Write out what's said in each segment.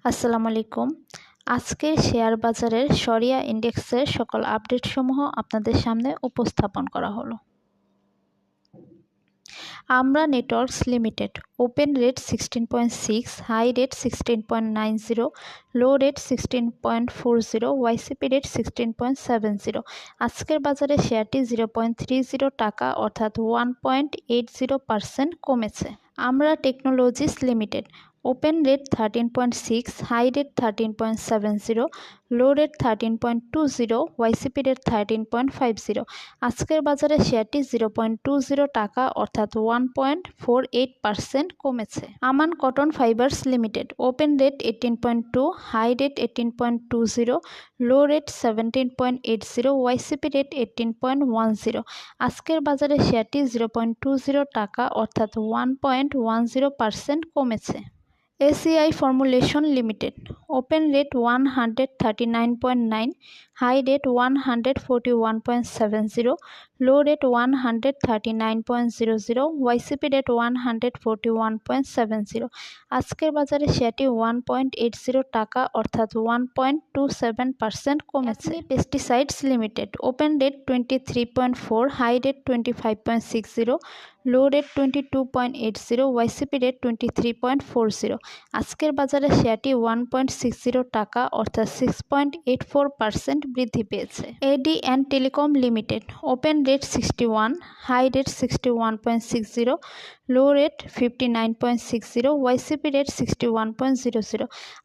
আসসালামু আলাইকুম। আজকের শেয়ার বাজারের শরিয়া ইন্ডেক্সের সকল আপডেটসমূহ আপনাদের সামনে উপস্থাপন করা হলো। আমরা networks limited open rate 16.6, high rate 16.90, low rate 16.40, YCP rate 16.70। আজকের বাজারে শেয়ারটি 0.30 টাকা অর্থাৎ 1.80% কমেছে। আমরা technologies limited open rate 13.6, high rate 13.70, low rate 13.20, YCP rate 13.50। আজকের বাজারে শেয়ারটি 0.20 টাকা অর্থাৎ 1.48% কমেছে। Aman cotton fibres limited open rate 18.2, high rate 18.20, low rate 17.80, YCP rate 18.10। আজকের বাজারে শেয়ারটি 0.20 টাকা অর্থাৎ 1.10% কমেছে। ACI formulation limited open rate 139.9, high rate 141.70, low rate 139.00, YCP rate 141.70। আজকের বাজারে শেয়ারটি 1.80 টাকা অর্থাৎ 1.27% কমেছে। Pesticides limited open rate 23.4, high rate 25.60, low rate 22.80, YCP rate 23.40। আজকের বাজারে শেয়ারটি 1.60 টাকা অর্থাৎ 6.84% বৃদ্ধি পেয়েছে। AD and telecom limited open rate 61, high rate 61.60, low rate 59.60, YCP rate 61.00।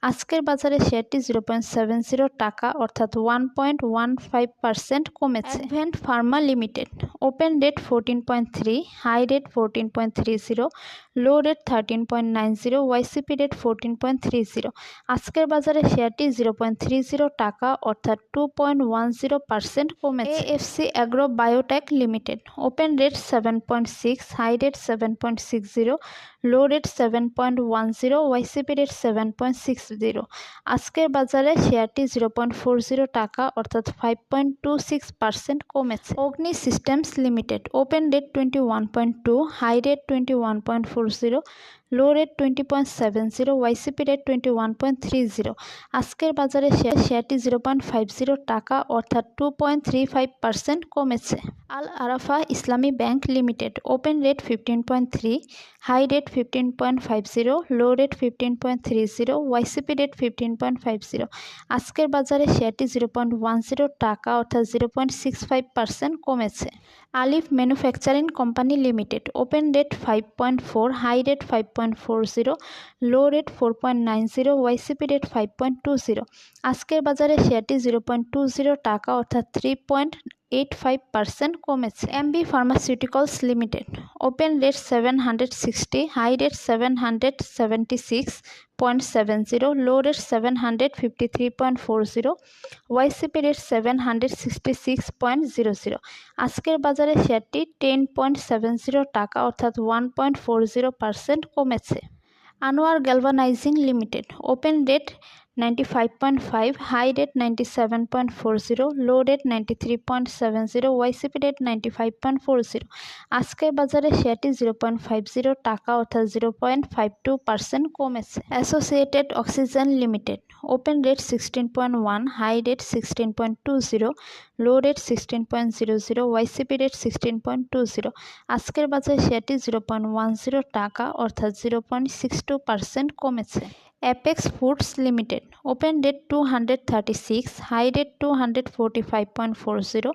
আজকের বাজারে শেয়ারটি 0.70 টাকা অর্থাৎ 1.15% কমেছে। Advent pharma limited open rate 14.3, high rate 14.30, low rate 13.90, YCP rate 14.30। আজকের বাজারে শেয়ারটি 0.30 টাকা অর্থাৎ 2.10% কমেছে। AFC agro biotech limited open rate 7.6, high rate 7.60, low rate 7.10, YCP rate 7.60। আজকের বাজারে শেয়ারটি 0.40 টাকা অর্থাৎ 5.26% কমেছে। Agni systems limited open rate 21.2, high rate 21.40, low rate 20.70, YCP rate 21.30। আজকের বাজারে শেয়ারটি 0.50 টাকা অর্থাৎ 2.35% কমেছে। Al Arafah Islami bank limited open rate 15.3, high rate 15.50, low rate 15.30, YCP rate 15.50। আজকের বাজারে শেয়ারটি 0.10 টাকা অর্থাৎ 0.65% কমেছে। Alif manufacturing company limited open rate 5.4, high rate 5.40, low rate 4.90, YCP rate 5.20। আজকের বাজারে শেয়ারটি 0.20 টাকা অর্থাৎ 3.85% কমেছে। MB pharmaceuticals limited open rate 760, high rate 776.70, low rate 753.40, YCP rate 766.00। আজকের বাজারে শেয়ারটি 10.70 টাকা অর্থাৎ 1.40% কমেছে। Anwar galvanising limited open rate 95.5, high rate 97.40, low rate 93.70, YCP rate 95.40। আজকের বাজারে শেয়ারটি 0.50 টাকা অর্থাৎ 0.52% কমেছে। Associated oxygen limited open rate 16.1, high rate 16.20, low rate 16.00, YCP rate 16.20। আজকের বাজারে শেয়ারটি 0.10 টাকা অর্থাৎ 0.62% কমেছে। Apex foods limited open rate 236, high rate 245.40,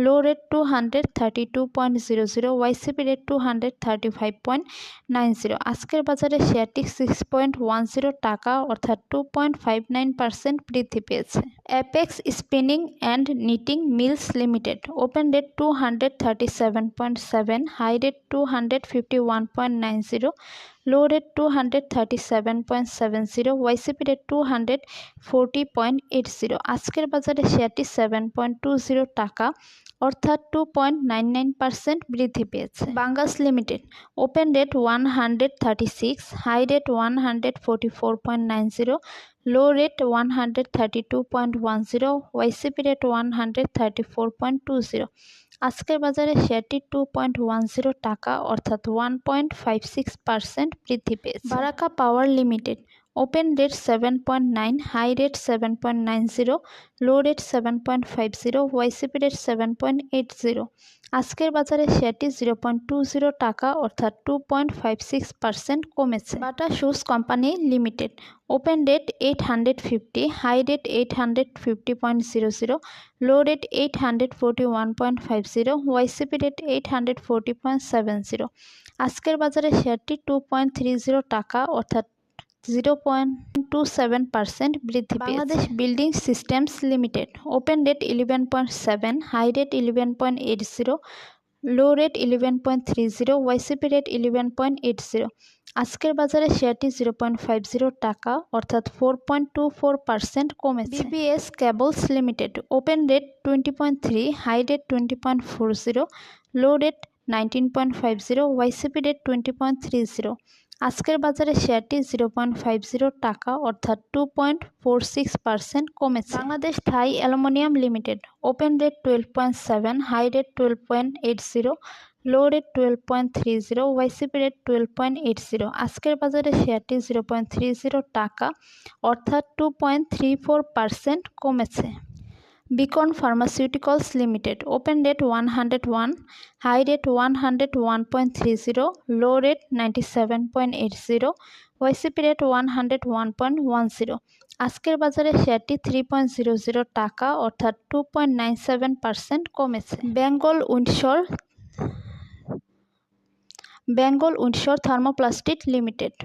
low rate 232.00, YCP rate 235.90। আজকের বাজারে শেয়ারটি 6.10 টাকা অর্থাৎ 2.59% বৃদ্ধি পেয়েছে। Apex spinning and knitting mills limited open rate 237.7, high rate 251.90, low rate 237.70, YCP rate 240.80। আজকের বাজারে শেয়ারটি 7.20 টাকা অর্থাৎ 2.99% বৃদ্ধি পেয়েছে। Bangas limited open rate 136, high rate 144.90, low rate 132.10, YCP rate 134.20। আজকের বাজারে শেয়ারটি 2.10 টাকা অর্থাৎ 1.56% বৃদ্ধি পেয়েছে। Baraka power limited open rate 7.9, high rate 7.90, low rate 7.50, YCP rate 7.80। আজকের বাজারে শেয়ারটি 0.20 টাকা অর্থাৎ 2.56% কমেছে। Bata shoes company limited. Open rate 850, high rate 850.00, low rate 841.50, YCP rate 840.70। আজকের বাজারে শেয়ারটি 2.30 টাকা অর্থাৎ 0.27% বৃদ্ধি পেয়েছে। Bangladesh building systems limited. Open rate 11.7, high rate 11.80, low rate 11.30, YCP rate 11.80। আজকের বাজারে শেয়ারটি 0.50 টাকা অর্থাৎ 4.24% কমেছে। BBS cables limited. Open rate 20.3, high rate 20.40, low rate 19.50, YCP rate 20.30। আজকের বাজারে শেয়ারটি 0.50 টাকা অর্থাৎ 2.46% কমেছে। Bangladesh Thai aluminium limited. Open rate 12.7, high rate 12.80, low rate 12.30, YCP rate 12.80। আজকের বাজারে শেয়ারটি 0.30 টাকা অর্থাৎ 2.34% কমেছে। Beacon pharmaceuticals limited. Open rate 101, high rate 101.30, low rate 97.80, YCP rate 101.10। আজকের বাজারে শেয়ারটি 3.00 টাকা অর্থাৎ 2.97% কমেছে। Bengal Windsor thermoplastic limited.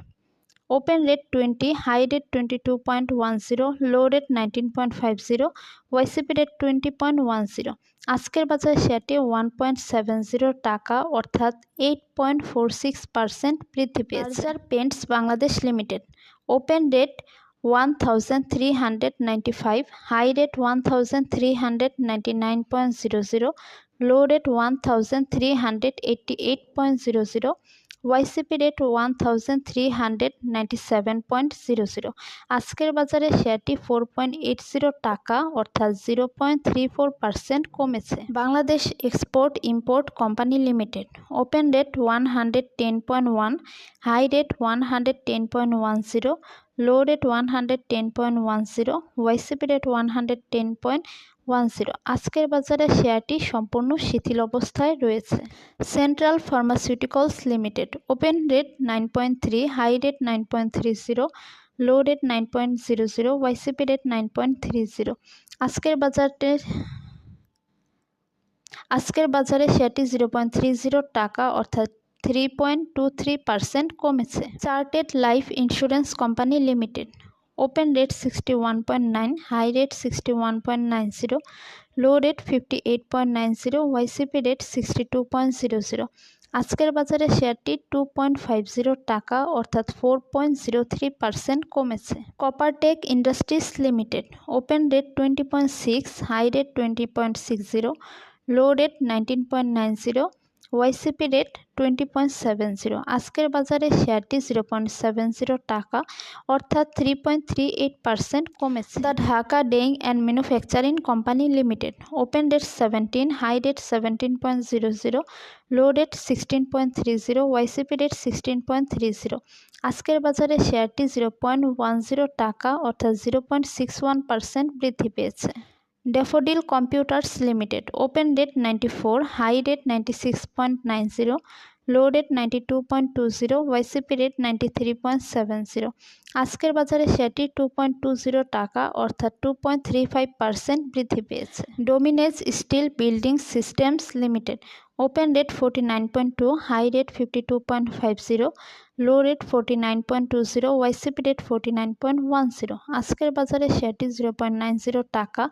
Open rate 20, high rate 22.10, low rate 19.50, YCP rate 20.10। আজকের বাজারে শেয়ারটি 1.70 টাকা অর্থাৎ 8.46% বৃদ্ধি পেয়েছে। Berger paints Bangladesh limited. Open rate 1395, high rate 1399.00, low rate 1388.00, YCP rate 1397.00। আজকের বাজারে শেয়ারটি 4.80 টাকা অর্থাৎ 0.34% কমেছে। Bangladesh export import company limited. Open rate 110.1, high rate 110.10, low rate 110.10, YCP rate 110.10। আজকের বাজারে শেয়ারটি সম্পূর্ণ শিথিল অবস্থায় রয়েছে। Central pharmaceuticals limited. Open rate 9.3, high rate 9.30, low rate 9.00, YCP rate 9.30। আজকের বাজারে শেয়ারটি 0.30 টাকা অর্থাৎ 3.23% কমেছে। Chartered life insurance company limited. Open rate 61.9, high rate 61.90, low rate 58.90, YCP rate 62.00। আজকের বাজারে শেয়ারটি 2.50 টাকা অর্থাৎ 4.03% কমেছে। Coppertech industries limited. Open rate 20.6, high rate 20.60, low rate 19.90, YCP rate 20.70। আজকের বাজারে শেয়ারটি 0.70 টাকা অর্থাৎ 3.38% কমেছে। The Dhaka dyeing and manufacturing company limited. Open rate 17, high rate 17.00, low rate 16.30, YCP rate 16.30। আজকের বাজারে শেয়ারটি 0.10 টাকা অর্থাৎ 0.61% বৃদ্ধি পেয়েছে। Daffodil computers limited. Open rate 94, high rate 96.90, low rate 92.20, YCP rate 93.70। আজকের বাজারে শেয়ারটি 2.20 টাকা অর্থাৎ 2.35% বৃদ্ধি পেয়েছে। Dominage steel building systems limited. Open rate 49.2, high rate 52.50, low rate 49.20, YCP rate 49.10। আজকের বাজারে শেয়ারটি 0.90 টাকা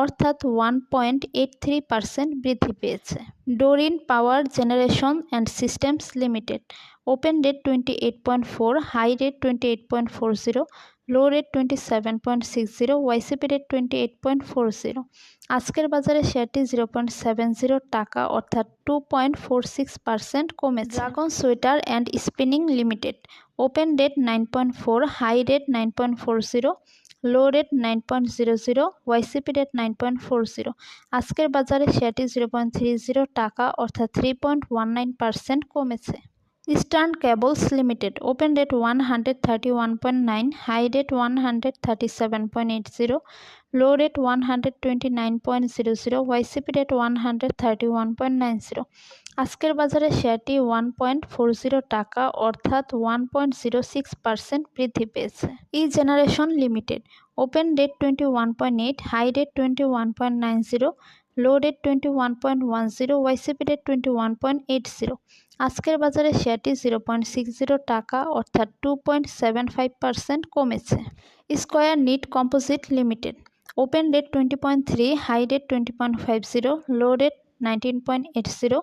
অর্থাৎ 1.83% বৃদ্ধি পেয়েছে। Doreen power generation and systems limited. Open rate 28.4, high rate 28.40, low rate 27.60, YCP rate 28.40। আজকের বাজারে শেয়ারটি 0.70 টাকা অর্থাৎ 2.46% কমেছে। Dragon sweater and spinning limited. Open rate 9.4, high rate 9.40, low rate 9.00, YCP rate 9.40। আজকের বাজারে শেয়ারটি 0.30 টাকা অর্থাৎ 3.19% কমেছে। Eastern Cables Limited. Open date 131.9, high date 137.80, low date 129.00, YCP date 131.90। আজকের বাজারে শেয়ারটি 1.40 টাকা অর্থাৎ 1.06% বৃদ্ধি পেয়েছে। E generation limited. Open date 21.8, high date 21.90, low date 21.10, YCP date 21.80। আজকের বাজারে শেয়ারটি 0.60 টাকা অর্থাৎ 2.75% কমেছে। Square knit composite limited. Open date 20.3, high date 20.50, low date 19.80,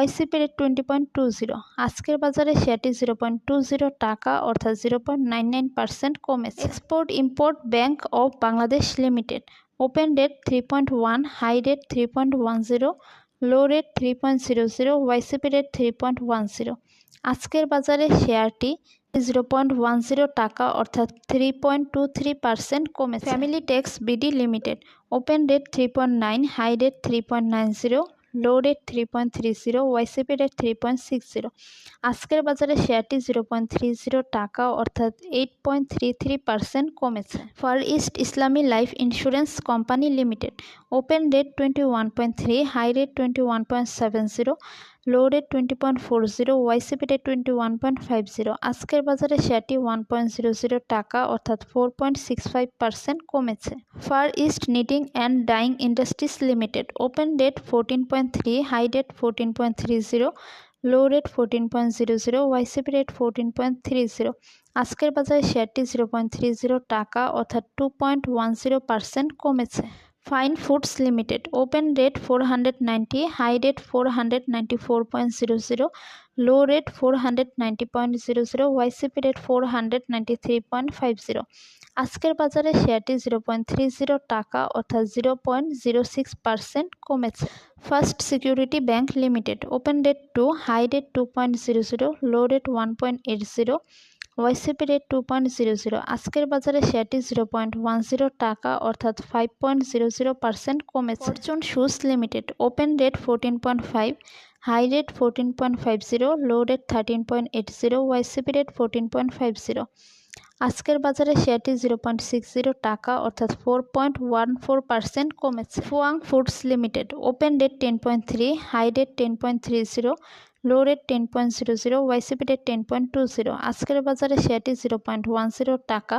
YCP rate 20.20। আজকের বাজারে শেয়ারটি 0.20 টাকা অর্থাৎ 0.99% কমেছে। Export import bank of Bangladesh limited. Open date 3.1, high date 3.10, low rate 3.00, YCP rate 3.10। আজকের বাজারে শেয়ারটি 0.10 টাকা অর্থাৎ 3.23% কমেছে। Family Tex BD limited. Open date 3.9, high date 3.90, low rate 3.30, YCP rate 3.60। আজকের বাজারে শেয়ারটি 0.30 টাকা অর্থাৎ 8.33% কমেছে। Far east Islami life insurance company limited. Open date 21.3, high rate 21.70, low rate 20.40, YCP rate 21.50। আজকের বাজারে শেয়ারটি 1.00 টাকা অর্থাৎ 4.65% কমেছে। Far east knitting and dyeing industries limited. Open date 14.3, high date 14.30, low rate 14.00, YCP rate 14.30। আজকের বাজারে শেয়ারটি 0.30 টাকা অর্থাৎ 2.10% কমেছে। Fine foods limited. Open date 490, high date 494.00, low rate 490.00, YCP rate 493.50। আজকের বাজারে শেয়ারটি 0.30 টাকা অর্থাৎ 0.06% কমেছে। First security bank limited. Open date 2, high date 2.00, low rate 1.80, YCP rate 2.00। আজকের বাজারে শেয়ারটি 0.10 টাকা অর্থাৎ 5.00% কমেছে। Fortune shoes limited. Open date 14.5, high rate 14.50, low rate 13.80, YCP rate 14.50। আজকের বাজারে শেয়ারটি 0.60 টাকা অর্থাৎ 4.14% কমেছে। Fuwang foods limited. Open date 10.3, high date 10.30, low rate 10.00, YCP rate 10.20। আজকের বাজারে শেয়ারটি 0.10 টাকা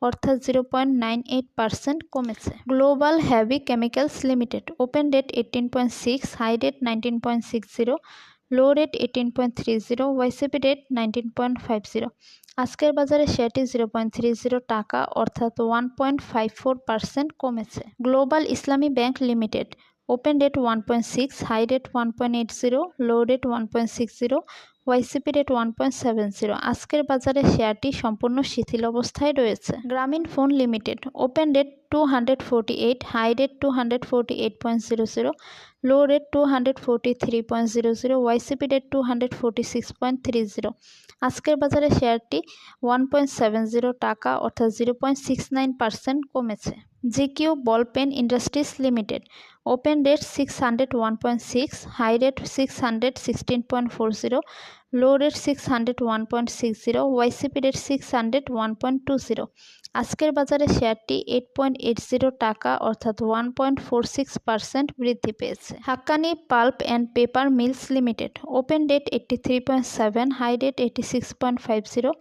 অর্থাৎ 0.98% কমেছে। Global heavy chemicals limited. Open date 18.6, high date 19.60, low rate 18.30, YCP rate 19.50। আজকের বাজারে শেয়ারটি 0.30 টাকা অর্থাৎ 1.54% কমেছে। Global Islami bank limited. Open date 1.6, high date 1.80, low rate 1.60, YCP rate 1.70। আজকের বাজারে শেয়ারটি সম্পূর্ণ শিথিল অবস্থায় রয়েছে। Grameen phone limited. Open date 248, high date 248.00, low rate 243.00, YCP rate 246.30। আজকের বাজারে শেয়ারটি 1.70 টাকা অর্থাৎ 0.69% কমেছে। GQ ball pen industries limited. Open date 601.6, high rate 616.40, low rate 601.60, YCP rate 601.20। আজকের বাজারে শেয়ারটি 8.80 টাকা অর্থাৎ 1.46% বৃদ্ধি পেয়েছে। Hakkani pulp and paper mills limited. Open date 83.7, high date 86.50,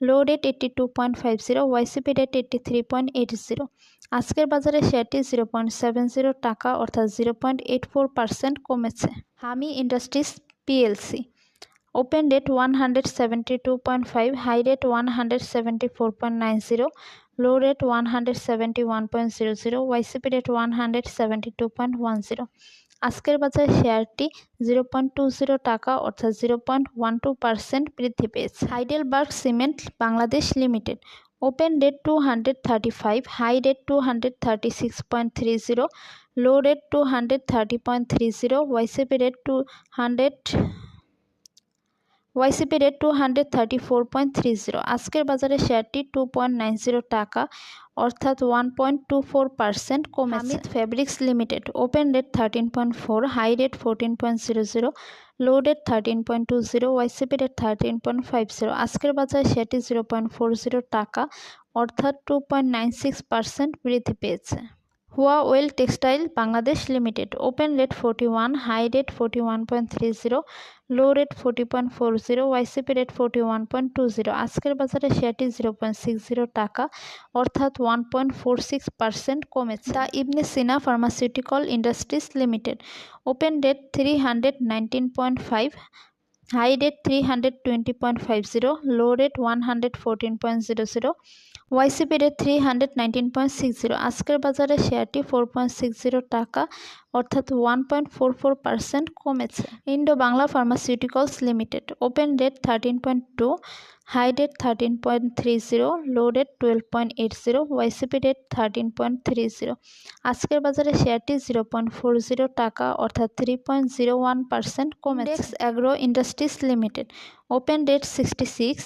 low rate 82.50, YCP rate 83.80। আজকের বাজারে শেয়ারটি 0.70 টাকা অর্থাৎ 0.84% কমেছে। Hami industries PLC. Open date 172.5, high rate 174.90, low rate 171.00, YCP rate 172.10। আজকের বাজারে শেয়ারটি 0.20 টাকা অর্থাৎ 0.12% বৃদ্ধি পেয়েছে। Heidelberg cement Bangladesh limited. Open date 235, high rate 236.30, low rate 230.30, YCP rate YCP rate 234.30। আজকের বাজারে শেয়ারটি 2.90 টাকা অর্থাৎ 1.24% কমেছে। Hamid fabrics limited open rate 13.4, high rate 14.00, low rate 13.20, YCP rate 13.50। আজকের বাজারে শেয়ারটি 0.40 টাকা অর্থাৎ 2.96% বৃদ্ধি পেয়েছে। Hwa Well textile Bangladesh limited open rate 41, high rate 41.30, low rate 40.40, YCP rate 41.20। আজকের বাজারে শেয়ারটি 0.60 টাকা অর্থাৎ 1.46% কমেছে। The Ibn Sina pharmaceutical industries limited open rate 319.5, high rate 320.50, low rate 114.00, YCP rate 319.60। আজকের বাজারে শেয়ারটি 4.60 টাকা অর্থাৎ 1.44% কমেছে। Indo Bangla pharmaceuticals limited open rate 13.2, high rate 13.30, low rate 12.80, YCP rate 13.30। আজকের বাজারে শেয়ারটি 0.40 টাকা অর্থাৎ 3.01% কমেছে। Index agro industries limited open rate 66,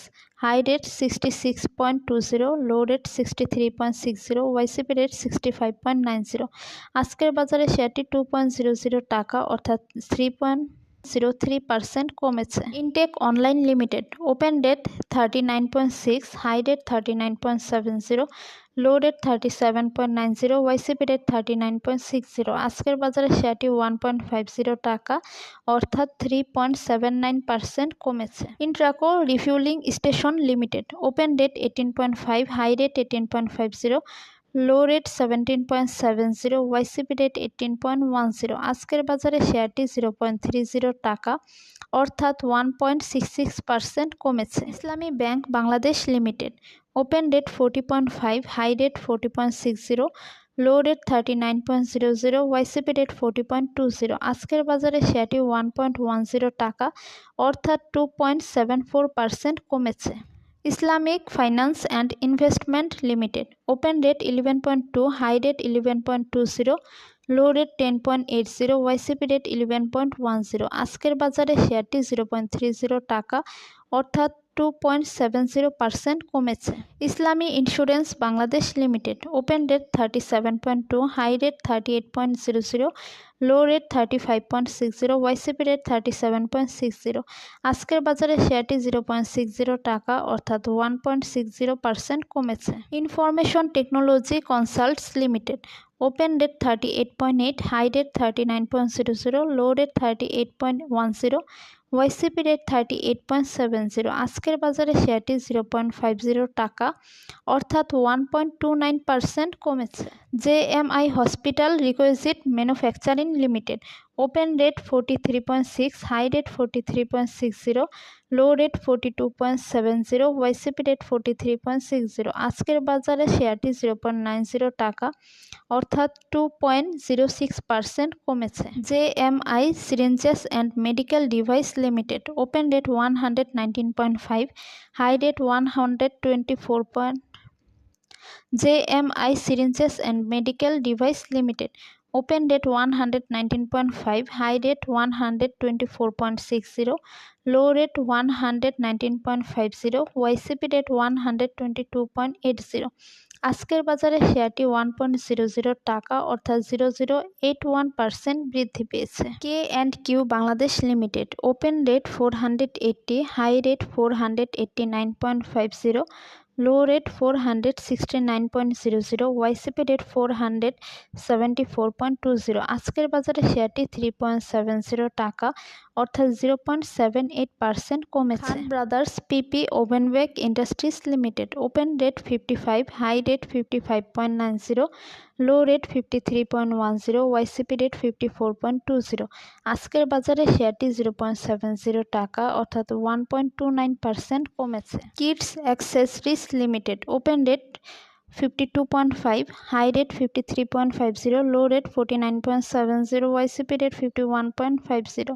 high rate 66.20, low rate 63.60, YCP rate 65.90। আজকের বাজারে শেয়ারটি 2.00 টাকা অর্থাৎ 3.03% কমেছে। Intech online limited open rate 39.6, high rate 39.70, low rate 37.90, YCP rate 39.60। আজকের বাজারে শেয়ারটি 1.50 টাকা অর্থাৎ 3.79% কমেছে। Intraco refuelling station limited open rate 18.5, high rate 18.50, low rate 17.70, YCP rate 18.10। আজকের বাজারে শেয়ারটি 0.30 টাকা অর্থাৎ 1.66% কমেছে। Islami bank Bangladesh limited open rate 40.5, high rate 40.60, low rate 39.00, YCP rate 40.20। আজকের বাজারে শেয়ারটি 1.10 টাকা অর্থাৎ 2.74% কমেছে। Islamic finance and investment limited open rate 11.2, high rate 11.20, low rate 10.80, YCP rate 11.10। আজকের বাজারে শেয়ারটি 0.30 টাকা অর্থাৎ 2.70% কমেছে। Islami insurance Bangladesh limited open rate 37.2, high rate 38.00, low rate 35.60, YCP rate 37.60। আজকের বাজারে শেয়ারটি 0.60 টাকা অর্থাৎ 1.60% কমেছে। Information technology consults limited open rate 38.8, high rate 39.00, low rate 38.10, YCP rate 38.70। আজকের বাজারে শেয়ারটি 0.50 টাকা অর্থাৎ 1.29% কমেছে। JMI hospital requisite manufacturing limited open rate 43.6, high rate 43.60, low rate 42.70, YCP rate 43.60। আজকের বাজারে শেয়ারটি 0.90 টাকা অর্থাৎ 2.06% কমেছে। JMI syringes and medical device limited open rate 119.5, high rate 124. JMI syringes and medical device limited open rate 119.5, high rate 124.60, low rate 119.50, YCP rate 122.80। আজকের বাজারে শেয়ারটি 1.00 টাকা অর্থাৎ 0.081% বৃদ্ধি পেয়েছে। K&Q Bangladesh limited open rate 480, high rate 489.50, low rate 469.00, YCP rate 474.20। আজকের বাজারে শেয়ারটি 3.70 টাকা অর্থাৎ 0.78% কমেছে। Khan brothers PP woven bag industries limited open rate 55, high rate 55.90, low rate 53.10, YCP rate 54.20। আজকের বাজারে শেয়ারটি 0.70 টাকা অর্থাৎ 1.29% কমেছে। Kids accessories limited open rate 52.5, high rate 53.50, low rate 49.70, YCP rate 51.50।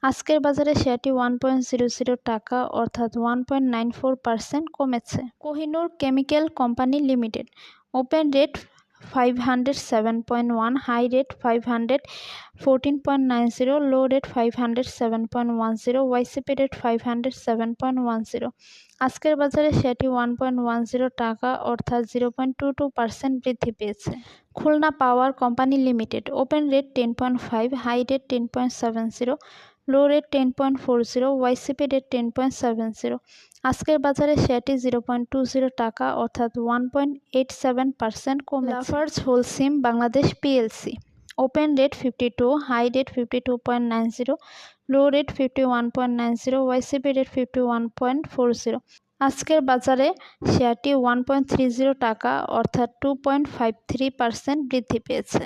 আজকের বাজারে শেয়ারটি 1.00 টাকা অর্থাৎ 1.94% কমেছে। Kohinoor chemical company limited open rate 507.1, high rate 514.90, low rate 507.10, YCP rate 507.10। আজকের বাজারে সেটি 1.10 টাকা অর্থাৎ 0.22% বৃদ্ধি পেয়েছে। Khulna power company limited, open rate 10.5, high rate 10.70, low rate 10.40, YCP rate 10.70। আজকের বাজারে শেয়ারটি 0.20 টাকা অর্থাৎ 1.87% কমেছে। Lafarge Holcim Bangladesh PLC, open rate 52, high rate 52.90, low rate 51.90, YCP rate 51.40। আজকের বাজারে শেয়ারটি 1.30 টাকা অর্থাৎ 2.53% বৃদ্ধি পেয়েছে।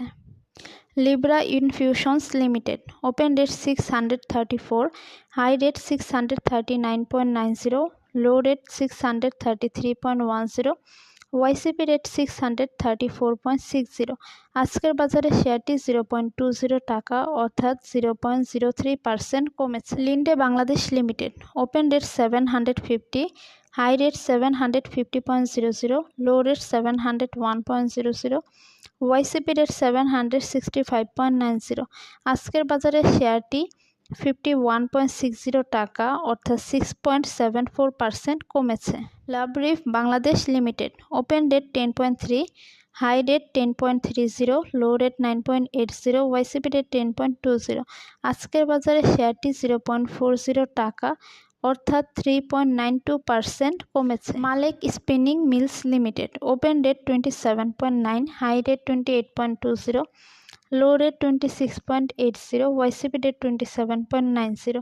Libra infusions limited, open rate 634, high rate 639.90, low rate 633.10, YCP rate 634.60। আজকের বাজারে শেয়ারটি 0.20 টাকা অর্থাৎ 0.03% কমেছে। Linde Bangladesh limited, open rate 750, high rate 750.00, low rate 701.00, YCP rate 765.90। আজকের বাজারে শেয়ারটি 51.60 টাকা অর্থাৎ 6.74% কমেছে। লাভরিফ Bangladesh limited, open rate 10.3, high rate 10.30, low rate 9.80, YCP rate 10.20। আজকের বাজারে শেয়ারটি 0.40 টাকা অর্থাৎ 3.92% কমেছে। Malek spinning mills limited, open rate 27.9, high rate 28.20, low rate 26.80, YCP rate 27.90।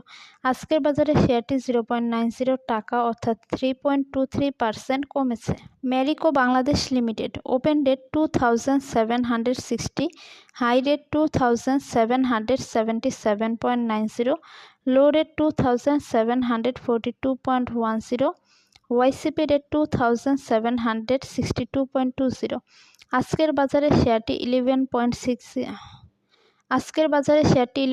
আজকের বাজারে শেয়ারটি 0.90 টাকা অর্থাৎ 3.23% কমেছে। Marico Bangladesh limited, open rate 2760, high rate 2777.90, low rate 2742.10, YCP rate 2762.20। আজকের বাজারে শেয়ারটি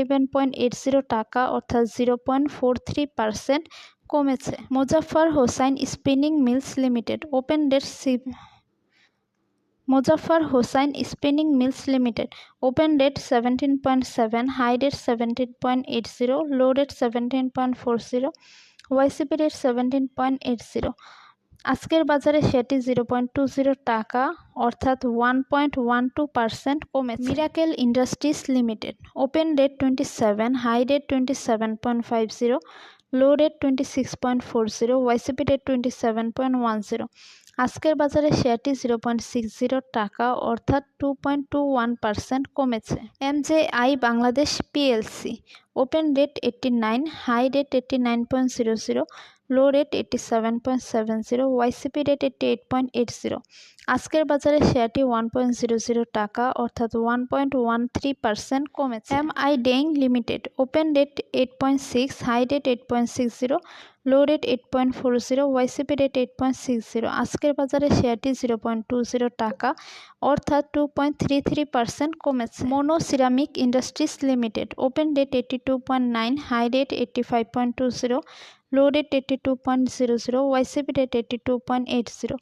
11.80 টাকা অর্থাৎ 0.43% কমেছে। Muzaffar Hossain spinning mills limited, open rate Muzaffar Hossain spinning mills limited, open rate 17.7, high rate 17.80, low rate 17.40, YCP rate 17.80। আজকের বাজারে সেটি 0.20 টাকা অর্থাৎ 1.12% কমেছে। Miracle industries limited, open rate 27, high rate 27.50, low rate 26.40, YCP rate 27.10। আজকের বাজারে শেয়ারটি 0.60 টাকা অর্থাৎ 2.21% কমেছে। MJI Bangladesh PLC, open rate 89, high rate 89.00, low rate 87.70, YCP rate 88.80। আজকের বাজারে শেয়ারটি 1.00 টাকা অর্থাৎ 1.13% কমেছে। MI dyeing limited, open rate 8.6, high rate 8.60, low rate 8.40, YCP rate 8.60। আজকের বাজারে শেয়ারটি 0.20 টাকা অর্থাৎ 2.33% কমেছে। Mono ceramic industries limited, open rate 82.9, high rate 85.20, low rate 82.00, YCP rate 82.80।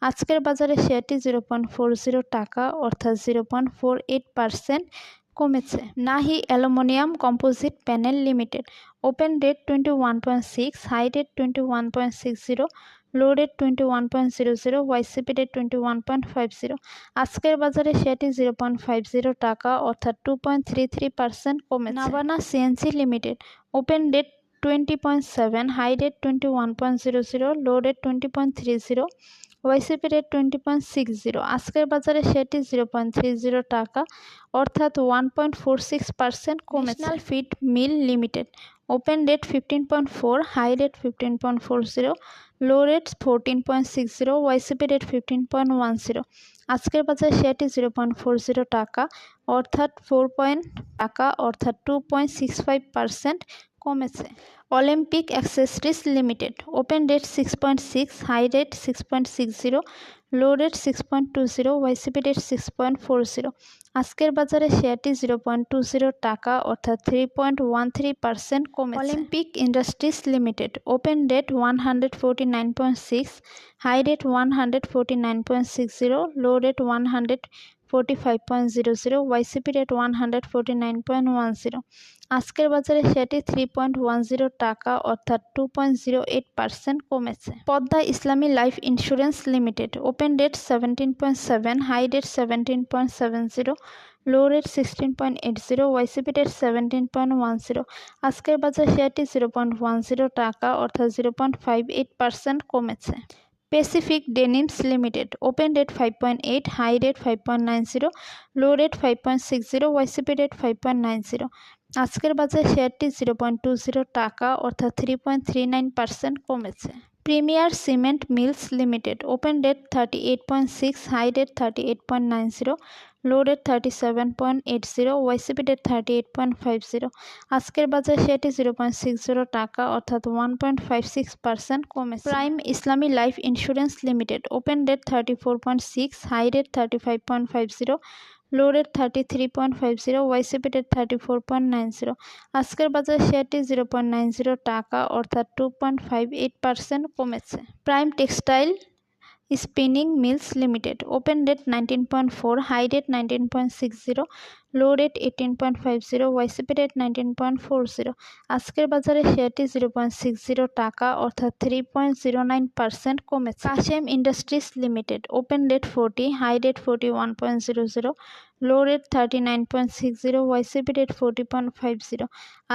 আজকের বাজারে শেয়ারটি 0.40 টাকা অর্থাৎ 0.48% কমেছে। Nahee aluminium composite panel limited, open rate 21.6, high rate 21.60, low rate 21.00, YCP rate 21.50। আজকের বাজারে শেয়ারটি 0.50 টাকা অর্থাৎ 2.33% কমেছে। Navana CNC limited, open rate 20.7, high rate 21.00, low rate 20.30, YCP rate 20.60। আজকের বাজারে শেয়ারটি 0.30 টাকা অর্থাৎ 1.46% কমেছে। National feed mill limited, open rate 15.4, high rate 15.40, low rate 14.60, YCP rate 15.10। আজকের বাজারে শেয়ারটি 0.40 টাকা অর্থাৎ 2.65% কমেছে। Olympic accessories limited, open rate 6.6, high rate 6.60, low rate 6.20, YCP rate 6.40। আজকের বাজারে শেয়ারটি 0.20 টাকা অর্থাৎ 3.13% কমেছে। Olympic industries limited, open rate 149.6, high rate 149.60, low rate 45.00, YCP rate 149.10। আজকের বাজারে শেয়ারটি 3.10 টাকা অর্থাৎ 2.08% কমেছে। Padma Islami life insurance limited, open date 17.7, high date 17.70, low rate 16.80, YCP rate 17.10। আজকের বাজার শেয়ারটি 0.10 টাকা অর্থাৎ 0.58% কমেছে। Pacific denims limited, open rate 5.8, high rate 5.90, low rate 5.60, YCP rate 5.90। আজকের বাজার শেয়ারটি 0.20 টাকা অর্থাৎ 3.39% কমেছে। Premier cement mills limited, open rate 38.6, high rate 38.90, low rate 37.80, YCP rate 38.50। আজকের বাজার শেয়ারটি 0.60 টাকা অর্থাৎ 1.56% কমেছে। Prime Islami life insurance limited, open rate 34.6, high rate 35.50, low rate 33.50, YCP rate 34.90। আজকের বাজার শেয়ারটি 0.90 টাকা অর্থাৎ 2.58% কমেছে। Prime textile spinning mills limited, open rate 19.4, high rate 19.60, low rate 18.50, YCP rate 19.40। আজকের বাজারে শেয়ারটি 0.60 টাকা অর্থাৎ 3.09% কমেছে। Kashem industries limited, open rate 40, high rate 41.00, low rate 39.60, YCP rate 40.50।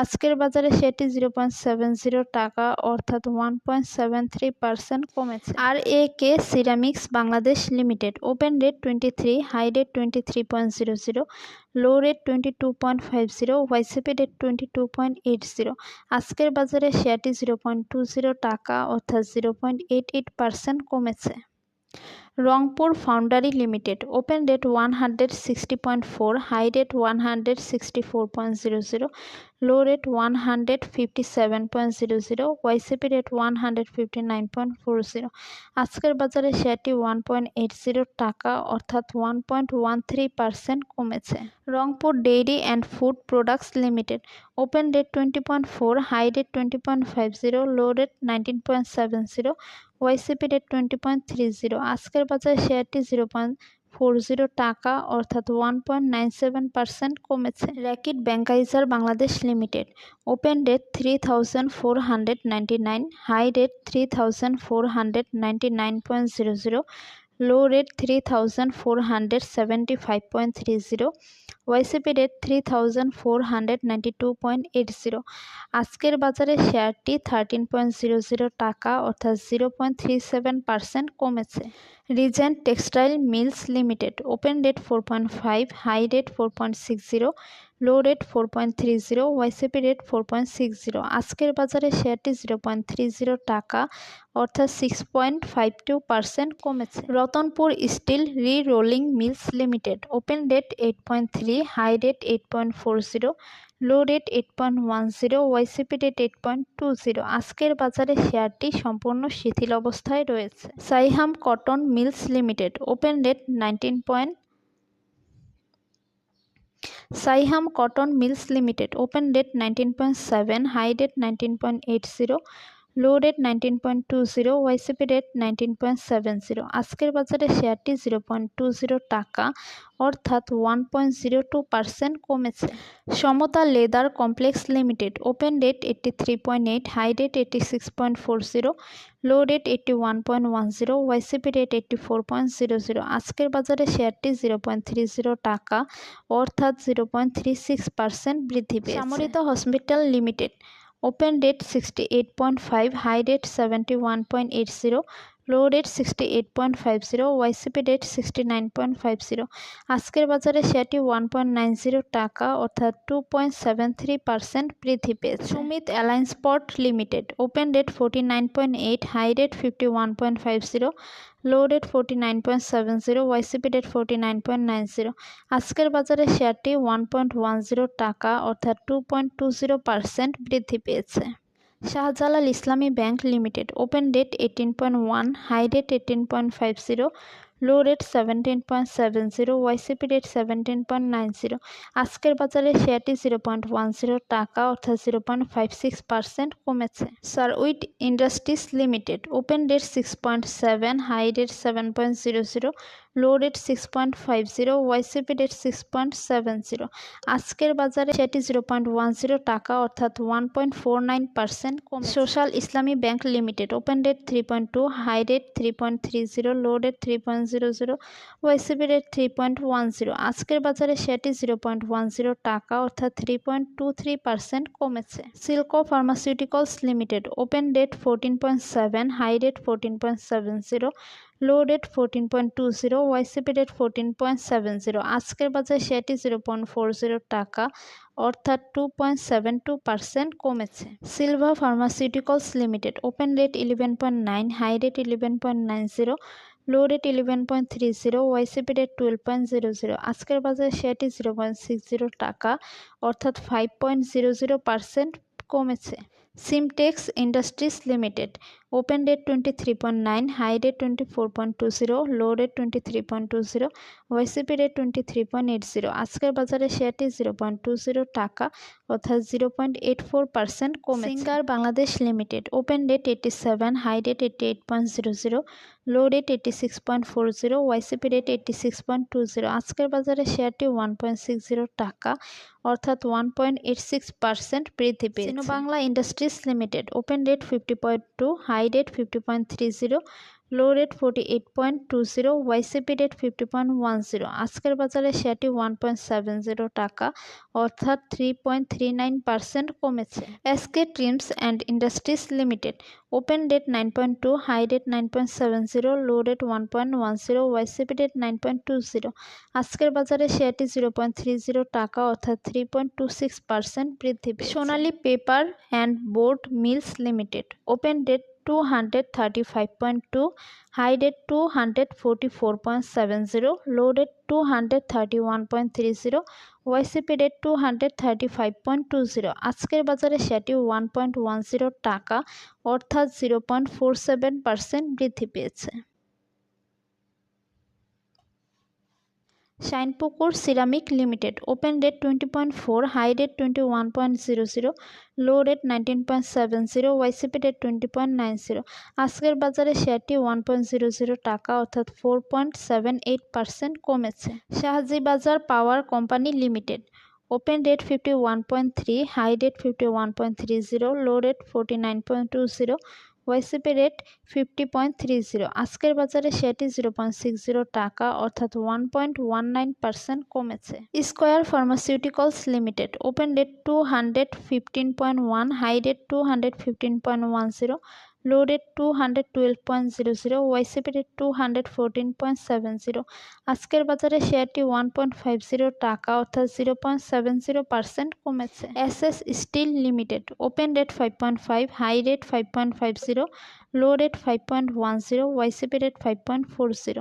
আজকের বাজারে শেয়ারটি 0.70 টাকা অর্থাৎ 1.73% কমেছে। RAK ceramics Bangladesh limited, open rate 23, high rate 23.00, low rate 22.50, YCP rate 22.80। আজকের বাজারে শেয়ারটি 0.20 টাকা অর্থাৎ 0.88% কমেছে। Rangpur foundry limited, open rate 160.4, high rate 164.00, low rate 157.00, YCP rate 159.40। আজকের বাজারে শেয়ারটি 1.80 টাকা অর্থাৎ 1.13% কমেছে। Rangpur dairy and food products limited, open rate 20.4, high rate 20.50, low rate 19.70, YCP rate 20.30। আজকের বাজারে শেয়ারটি 0.40 টাকা অর্থাৎ 1.97% কমেছে। Reckitt Benckiser Bangladesh limited, open rate 3499, high rate 3499.00, low rate 3475.30, YCP rate 3492.80। আজকের বাজারে শেয়ারটি 13.00 টাকা অর্থাৎ 0.37% কমেছে। Regent textile mills limited, open rate 4.5, high rate 4.60, low rate 4.30, YCP rate 4.60। আজকের বাজারে শেয়ারটি 0.30 টাকা অর্থাৎ 6.52% কমেছে। Ratanpur steel re rolling mills limited, open rate 8.3, high rate 8.40, low rate 8.10, ওয়াইসিপি rate 8.20। আজকের বাজারে শেয়ারটি সম্পূর্ণ শিথিল অবস্থায় রয়েছে। Saiham cotton mills limited, open rate 19. Saiham cotton mills limited, open rate 19.7, high rate 19.80, low rate 19.20, YCP rate 19.70। আজকের বাজারে শেয়ারটি 0.20 টাকা অর্থাৎ 1.02% কমেছে। Samata leather complex limited, open rate 83.8, high rate 86.40, low rate 81.10, YCP rate 84.00। আজকের বাজারে শেয়ারটি 0.30 টাকা অর্থাৎ 0.36% বৃদ্ধি পেয়েছে। Samorita hospital limited, open rate 68.5, high rate 71.80, low rate 68.50, YCP rate 69.50। আজকের বাজারে শেয়ারটি 1.90 টাকা অর্থাৎ 2.73% বৃদ্ধি পেয়েছে। Summit alliance port limited, open rate 49.8, high rate 51.50, low rate 49.70, YCP rate 49.90। আজকের বাজারে শেয়ারটি 1.10 টাকা অর্থাৎ 2.20% বৃদ্ধি পেয়েছে। Shahjalal Islami bank limited, open rate 18.1, high rate 18.50, low rate 17.70, YCP rate 17.90। আজকের বাজারে শেয়ারটি 0.10 টাকা অর্থাৎ 0.56% কমেছে। সারউইট industries limited open rate 6.7, high rate 7.00, low rate 6.50, YCP rate 6.70। আজকের বাজারে সেটি 0.10 টাকা অর্থাৎ 1.49% কমে। Social Islami bank limited open rate 3.2, high rate 3.30, low rate 3.00, YCP rate 3.10। আজকের বাজারে সেটি 0.10 টাকা অর্থাৎ 3.23% কমেছে। Silco pharmaceuticals limited open rate 14.7, high rate 14.70, low rate 14.20, YCP rate 14.70। আজকের বাজারে শেয়ারটি 0.40 টাকা অর্থাৎ 2.72% কমেছে। Silva pharmaceuticals limited open rate 11.9, high rate 11.90, low rate 11.30, YCP rate 12.00। আজকের বাজারে শেয়ারটি 0.60 টাকা অর্থাৎ 5.00% কমেছে। Simtex industries limited open rate 23.9, high rate 24.20, low rate 23.20, YCP rate 23.80। আজকের বাজারে শেয়ারটি 0.20 টাকা অর্থাৎ 0.84% কমেছে। Singer Bangladesh limited open rate 87, high rate 88.00, low rate 86.40, YCP rate 86.20। আজকের বাজারে শেয়ারটি 1.60 টাকা অর্থাৎ 1.86% বৃদ্ধি পেয়েছে। Bangla industries limited open rate 50.2, high rate 50.30, low rate 48.20, YCP rate 50.10। আজকের বাজারে শেয়ারটি 1.70 টাকা অর্থাৎ 3.39% কমেছে। SK trims and industries limited open rate 9.2, high rate 9.70, low rate 1.10, YCP rate 9.20। আজকের বাজারে শেয়ারটি 0.30 টাকা অর্থাৎ 3.26% বৃদ্ধি পেয়েছে। Sonali paper and board mills limited open rate 235.2, high rate 244.70, low rate 231.30, YCP rate 235.20। আজকের বাজারে সেটি 1.10 টাকা অর্থাৎ 0.47% বৃদ্ধি পেয়েছে। Shinepukur ceramic limited open rate 20.4, high rate 21.00, low rate 19.70, YCP rate 20.90। আজকের বাজারে শেয়ারটি 1.00 টাকা অর্থাৎ 4.78% কমেছে। Shahji Bazar power company limited open rate 51.3, high rate 51.30, low rate 49.20, YCP rate 50.30। আজকের বাজারে শেয়ারটি 0.60 টাকা অর্থাৎ 1.19% কমেছে। Square pharmaceuticals limited open rate 215.1, high rate 215.10, low rate 212.00, YCP rate 214.70। আজকের বাজারে শেয়ারটি 1.50 টাকা অর্থাৎ 0.70% কমেছে। SS steel limited open rate 5.5, high rate 5.50, low rate 5.10, YCP rate 5.40।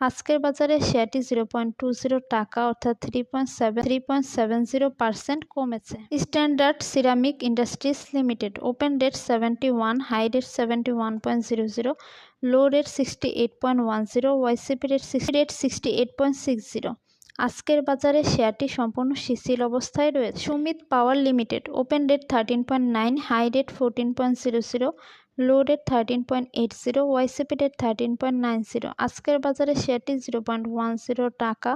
আজকের বাজারে শেয়ারটি 0.20 টাকা অর্থাৎ 3.70% কমেছে। Standard ceramic industries limited open rate 71, high rate 71.00, low rate 68.10, YCP rate 68.60। আজকের বাজারে শেয়ারটি সম্পূর্ণ শিথিল অবস্থায় রয়েছে। Summit power limited open rate 13.9, high rate 14.00, low rate 13.80, YCP rate 13.90। আজকের বাজারে শেয়ারটি 0.10 টাকা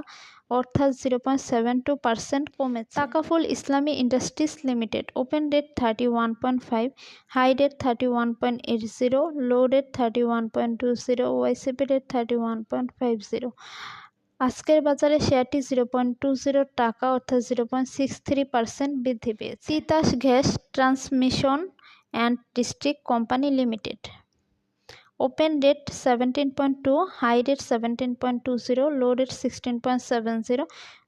অর্থাৎ 0.72% কমেছে। Takaful Islami industries limited open rate 31.5, high rate 31.80, low rate 31.20, YCP rate 31.50। আজকের বাজারে শেয়ারটি 0.20 টাকা অর্থাৎ 0.63% বৃদ্ধি পেয়েছে। Titas gas transmission and district company limited open rate 17.2, high rate 17.20, low rate 16.70,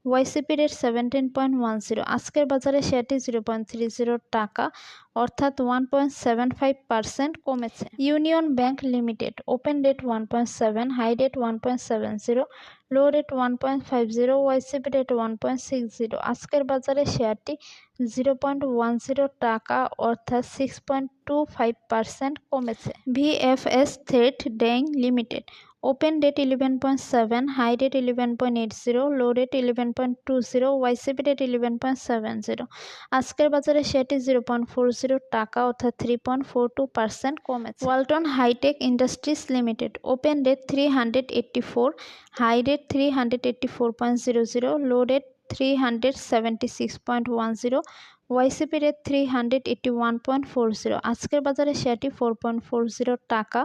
YCP rate 17.10। আজকের বাজারে শেয়ারটি 0.30 টাকা অর্থাৎ 1.75% কমেছে। Union bank limited open rate 1.7, high rate 1.70, low rate 1.50, YCP rate 1.60। আজকের বাজারে শেয়ারটি 0.10 টাকা অর্থাৎ 6.25% কমেছে। VFS thread dyeing limited open rate 11.7, high rate 11.80, low rate 11.20, YCP rate 11.70। আজকের বাজারে শেয়ারটি 0.40 টাকা অর্থাৎ 3.42% কমেছে। Walton hi tech industries limited open rate 384, high rate 384.00, low rate 376.10, YCP rate 381.40। আজকের বাজারে শেয়ারটি 4.40 টাকা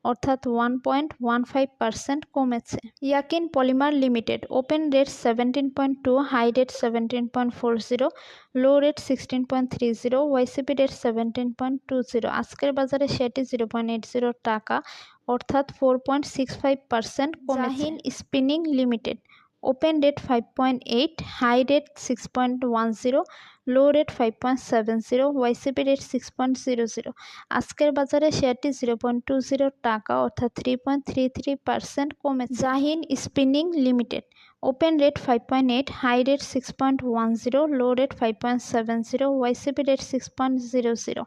অর্থাৎ 1.15% কমেছে। Yakin polymer limited open rate 17.2, high rate 17.40, low rate 16.30, YCP rate 17.20। আজকের বাজারে শেয়ারটি 0.80 টাকা অর্থাৎ 4.65% কমেছে। Zahin spinning limited open rate 5.8, high rate 6.10, low rate 5.70, YCP rate 6.00। আজকের বাজারে শেয়ারটি 0.20 টাকা অর্থাৎ 3.33% কমেছে। Zahin spinning limited open rate 5.8, high rate 6.10, low rate 5.70, YCP rate 6.00।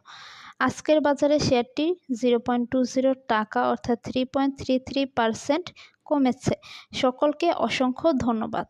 আজকের বাজারে শেয়ারটি 0.20 টাকা অর্থাৎ 3.33% কমেছে। সকলকে অসংখ্য ধন্যবাদ।